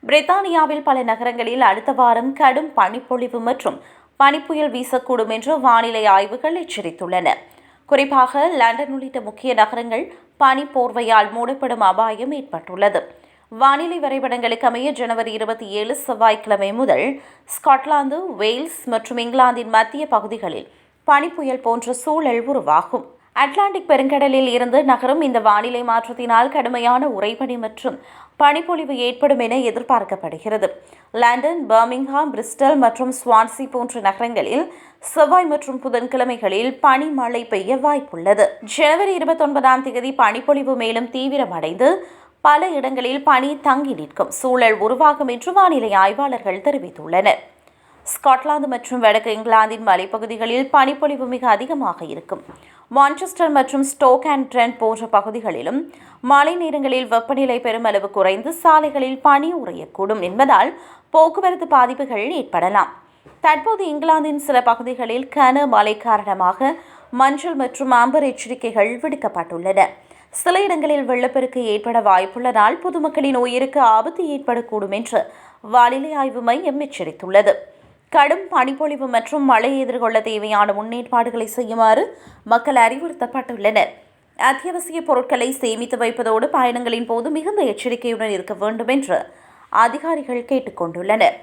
பிரித்தானியாவில் பல நகரங்களில் அடுத்த வாரம் கடும் பனிப்பொழிவு மற்றும் பனிப்புயல் வீசக்கூடும் என்று வானிலை ஆய்வுகள் எச்சரித்துள்ளன. குறிப்பாக லண்டன் உள்ளிட்ட முக்கிய நகரங்கள் பனிப்போர்வையால் மூடப்படும் அபாயம் ஏற்பட்டுள்ளது. வானிலை வரைபடங்களுக்கு அமைய ஜனவரி 27 செவ்வாய்க்கிழமை முதல் ஸ்காட்லாந்து, வேல்ஸ் மற்றும் இங்கிலாந்தின் மத்திய பகுதிகளில் பனிப்புயல் போன்ற சூழல் உருவாகும். அட்லாண்டிக் பெருங்கடலில் இருந்து நகரும் இந்த வானிலை மாற்றத்தினால் கடுமையான உறைபனி மற்றும் பனிப்பொழிவு ஏற்படும் என எதிர்பார்க்கப்படுகிறது. லண்டன், பர்மிங்ஹாம், பிரிஸ்டல் மற்றும் ஸ்வான்சி போன்ற நகரங்களில் செவ்வாய் மற்றும் புதன்கிழமைகளில் பனிமழை பெய்ய வாய்ப்புள்ளது. ஜனவரி 29ஆம் தேதி பனிப்பொழிவு மேலும் தீவிரமடைந்து பல இடங்களில் பனி தங்கி நிற்கும் சூழல் உருவாகும் என்று வானிலை ஆய்வாளர்கள் தெரிவித்துள்ளனர். ஸ்காட்லாந்து மற்றும் வடக்கு இங்கிலாந்தின் மலைப்பகுதிகளில் பனிப்பொழிவு மிக அதிகமாக இருக்கும். மான்செஸ்டர் மற்றும் ஸ்டோக்-அண்ட்-ட்ரெண்ட் போன்ற பகுதிகளிலும் மாலை நேரங்களில் வெப்பநிலை பெருமளவு குறைந்து சாலைகளில் பனி உறையக்கூடும் என்பதால் போக்குவரத்து பாதிப்புகள் ஏற்படலாம். தற்போது இங்கிலாந்தின் சில பகுதிகளில் கனமழை காரணமாக மஞ்சள் மற்றும் ஆம்பர் எச்சரிக்கைகள் விடுக்கப்பட்டுள்ளன. சில இடங்களில் வெள்ளப்பெருக்கு ஏற்பட வாய்ப்புள்ளதால் பொதுமக்களின் உயிருக்கு ஆபத்து ஏற்படக்கூடும் என்று வானிலை ஆய்வு மையம் எச்சரித்துள்ளது. கடும் பனிப்பொழிவு மற்றும் மழை எதிர்கொள்ள தேவையான முன்னேற்பாடுகளை செய்யுமாறு மக்கள் அறிவுறுத்தப்பட்டுள்ளனர். அத்தியாவசிய பொருட்களை சேமித்து வைப்பதோடு பயணங்களின் போது மிகுந்த எச்சரிக்கையுடன் இருக்க வேண்டும் என்று அதிகாரிகள் கேட்டுக் கொண்டுள்ளனர்.